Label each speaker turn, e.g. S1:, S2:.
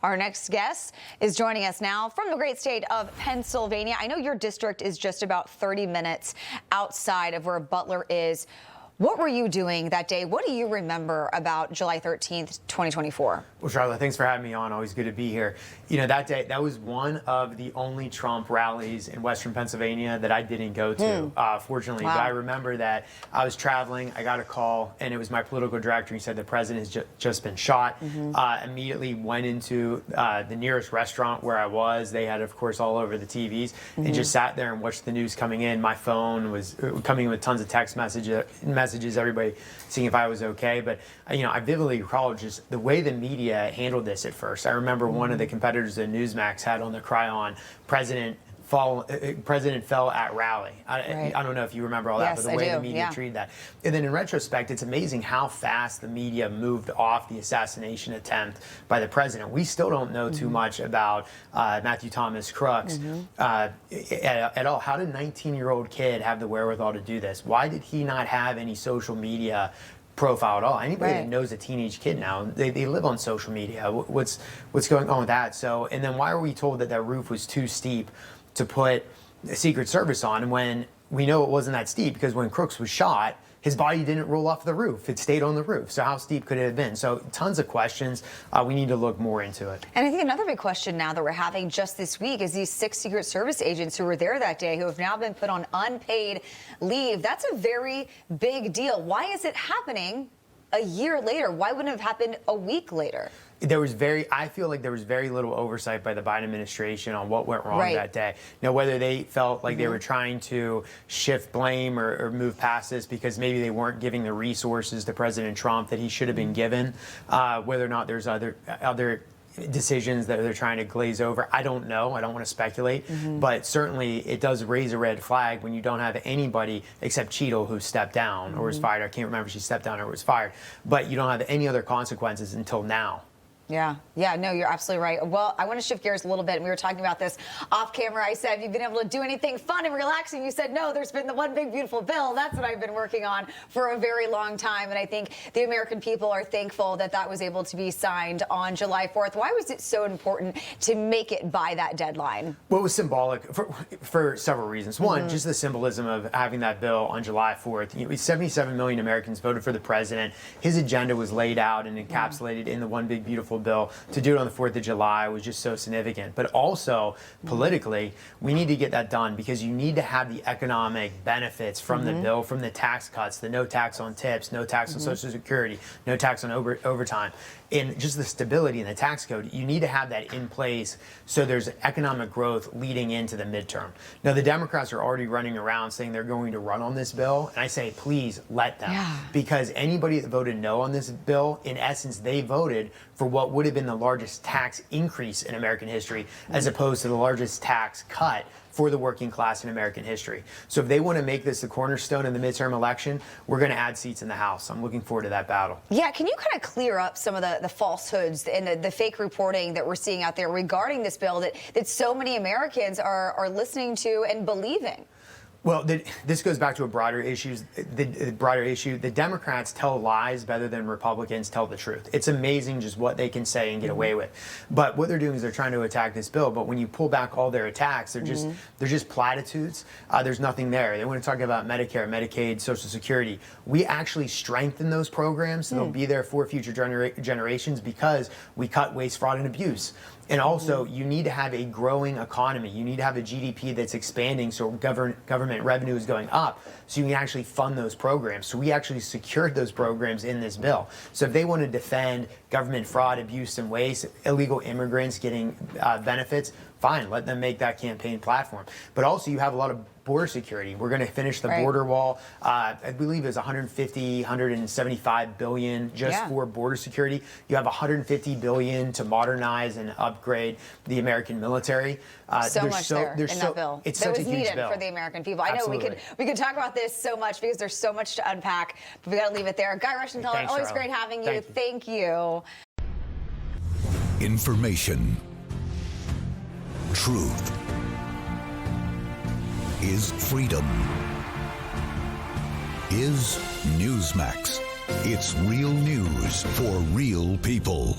S1: Our next guest is joining us now from the great state of Pennsylvania. I know your district is just about 30 minutes outside of where Butler is. What were you doing that day? What do you remember about July 13th, 2024?
S2: Well, Charlotte, thanks for having me on. Always good to be here. You know, that day, that was one of the only Trump rallies in Western Pennsylvania that I didn't go to, fortunately.
S1: Wow.
S2: But I remember that I was traveling, I got a call, and it was my political director. He said the president has just been shot. Immediately went into the nearest restaurant where I was. They had, of course, all over the TVs, and just sat there and watched the news coming in. My phone was coming in with tons of text messages, everybody seeing if I was okay. But you know, I vividly recall just the way the media handled this at first. I remember one of the competitors at Newsmax had on the cryon, President fell at rally. I don't know if you remember all that, but the way the media treated that. And then in retrospect, it's amazing how fast the media moved off the assassination attempt by the president. We still don't know too much about Matthew Thomas Crooks at all. How did a 19-year-old kid have the wherewithal to do this? Why did he not have any social media profile at all? Anybody that knows a teenage kid now, they live on social media. What's going on with that? So, and then why are we told that that roof was too steep to put the Secret Service on when we know it wasn't that steep? Because when Crooks was shot, his body didn't roll off the roof. It stayed on the roof. So how steep could it have been? So tons of questions. We need to look more into it.
S1: And I think another big question now that we're having just this week is these 6 Secret Service agents who were there that day who have now been put on unpaid leave. That's a very big deal. Why is it happening a year later? Why wouldn't it have happened a week later?
S2: I feel like there was very little oversight by the Biden administration on what went wrong that day. Now, whether they felt like they were trying to shift blame or move past this because maybe they weren't giving the resources to President Trump that he should have been given, whether or not there's other decisions that they're trying to glaze over, I don't know. I don't want to speculate. But certainly it does raise a red flag when you don't have anybody except Cheadle who stepped down or was fired. I can't remember if she stepped down or was fired. But you don't have any other consequences until now.
S1: Yeah, no, you're absolutely right. Well, I want to shift gears a little bit. We were talking about this off camera. I said, have you been able to do anything fun and relaxing? You said, no, there's been the one big beautiful bill. That's what I've been working on for a very long time. And I think the American people are thankful that that was able to be signed on July 4th. Why was it so important to make it by that deadline?
S2: Well, it was symbolic for several reasons. One, just the symbolism of having that bill on July 4th. You know, 77 million Americans voted for the president. His agenda was laid out and encapsulated in the one big beautiful bill. To do it on the 4th of July was just so significant. But also, politically, we need to get that done because you need to have the economic benefits from the bill, from the tax cuts, the no tax on tips, no tax on Social Security, no tax on overtime, and just the stability in the tax code. You need to have that in place so there's economic growth leading into the midterm. Now, the Democrats are already running around saying they're going to run on this bill, and I say, please let them. Because anybody that voted no on this bill, in essence, they voted for what would have been the largest tax increase in American history as opposed to the largest tax cut for the working class in American history. So if they want to make this the cornerstone in the midterm election, we're going to add seats in the House. I'm looking forward to that battle.
S1: Yeah, can you kind of clear up some of the falsehoods and the fake reporting that we're seeing out there regarding this bill that so many Americans are listening to and believing?
S2: Well, this goes back to a broader issue. The Democrats tell lies better than Republicans tell the truth. It's amazing just what they can say and get away with. But what they're doing is they're trying to attack this bill. But when you pull back all their attacks, they're just platitudes. There's nothing there. They want to talk about Medicare, Medicaid, Social Security. We actually strengthen those programs so they'll be there for future generations because we cut waste, fraud, and abuse. And also, you need to have a growing economy. You need to have a GDP that's expanding so government revenue is going up so you can actually fund those programs. So we actually secured those programs in this bill. So if they want to defend government fraud, abuse, and waste, illegal immigrants getting benefits, fine, let them make that campaign platform. But also, you have a lot of border security. We're going to finish the border wall. I believe it's 175 billion just for border security. You have 150 billion to modernize and upgrade the American military.
S1: So much there in that bill.
S2: It's such a huge bill
S1: for the American people. I know we could talk about this so much because there's so much to unpack, but we got to leave it there. Guy Reschenthaler, always great having you. Thank you.
S3: Information. Truth is freedom. Is Newsmax. It's real news for real people.